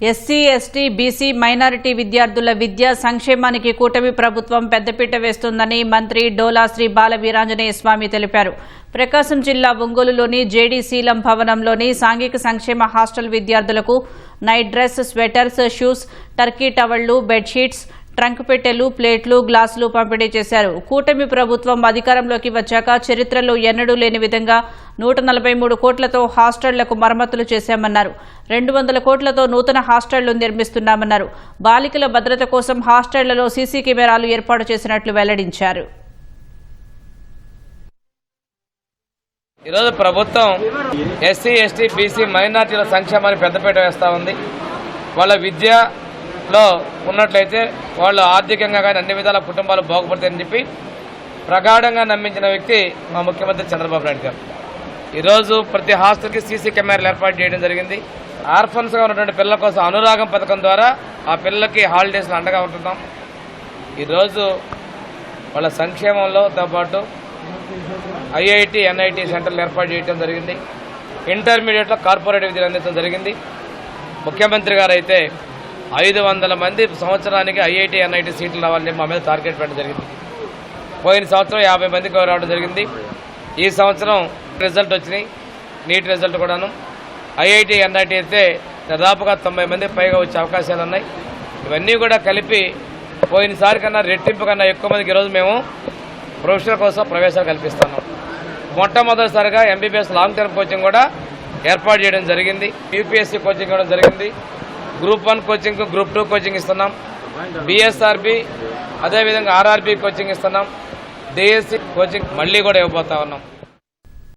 SC, ST, BC, minority విద్యార్థుల విద్యా సంక్షేమానికి కూటమి ప్రభుత్వం పెద్దపీట వేస్తుందని మంత్రి డోలా శ్రీ బాల వీరాంజనేయ స్వామి తెలిపారు. ప్రకాశం జిల్లా ఒంగోలులోని జేడీ శీలం భవనంలోని సాంఘిక సంక్షేమ హాస్టల్ విద్యార్థులకు night dress, sweaters, shoes, turkey టవళ్లు, బెడ్షీట్స్, ట్రంక్ పెట్టెలు, ప్లేట్లు, గ్లాసులు పంపిణీ చేశారు. కూటమి ప్రభుత్వం అధికారంలోకి వచ్చాక చరిత్రలో ఎన్నడూ లేని విధంగా 143 కోట్లతో హాస్టళ్లకు మరమ్మతులు చేశామన్నారు. 200 కోట్లతో నూతన హాస్టళ్లు నిర్మిస్తున్నామన్నారు. బాలికల భద్రత కోసం హాస్టళ్లలో సీసీ కెమెరాలు ఏర్పాటు చేసినట్లు వెల్లడించారు. ఈరోజు ప్రభుత్వం ఎస్సీ, ఎస్టీ, బీసీ, మైనార్టీల సంక్షేమానికి పెద్దపీట వేస్తూ ఉంది. వాళ్ళ విద్యలో ఉన్నట్లయితే వాళ్ళు ఆర్థికంగా కానీ అన్ని విధాల కుటుంబాలు బాగుపడతాయని చెప్పి ప్రగాఢంగా నమ్మించిన వ్యక్తి మా ముఖ్యమంత్రి చంద్రబాబు నాయుడు గారు. ఈరోజు ప్రతి హాస్టల్కి సీసీ కెమెరాలు ఏర్పాటు చేయడం జరిగింది. ఆర్ఫన్స్గా ఉన్నటువంటి పిల్లల కోసం అనురాగం పథకం ద్వారా ఆ పిల్లలకి హాలిడేస్లో అండగా ఉంటున్నాం. ఈరోజు వాళ్ళ సంక్షేమంలోతో పాటు ఐఐటి, ఎన్ఐటి సెంటర్లు ఏర్పాటు చేయడం జరిగింది. ఇంటర్మీడియట్లో కార్పొరేట్ విద్యను అందించడం జరిగింది. ముఖ్యమంత్రి గారు అయితే 500 మంది సంవత్సరానికి ఐఐటి, ఎన్ఐటి సీట్లు రావాలని మా మీద టార్గెట్ పెట్టడం జరిగింది. పోయిన సంవత్సరం 50 మందికి రావడం జరిగింది. ఈ సంవత్సరం రిజల్ట్ వచ్చినాయి, నీట్ రిజల్ట్ కూడాను. ఐఐటి, ఎన్ఐటి అయితే దాదాపుగా 90 మందికి పైగా వచ్చే అవకాశాలు ఉన్నాయి. ఇవన్నీ కూడా కలిపి పోయినసారి కన్నా రెట్టింపు కన్నా ఎక్కువ మందికి ఈరోజు మేము ప్రొఫెషనల్ కోసం ప్రవేశాలు కల్పిస్తున్నాం. మొట్టమొదటిసారిగా ఎంబీబీఎస్ లాంగ్ టర్మ్ కోచింగ్ కూడా ఏర్పాటు చేయడం జరిగింది. యూపీఎస్సీ కోచింగ్ ఇవ్వడం జరిగింది. గ్రూప్ 1 కోచింగ్, గ్రూప్ 2 కోచింగ్ ఇస్తున్నాం. బీఎస్ఆర్బీ అదేవిధంగా ఆర్ఆర్బీ కోచింగ్ ఇస్తున్నాం. డిఎస్సి కోచింగ్ మళ్ళీ కూడా ఇవ్వబోతా ఉన్నాం.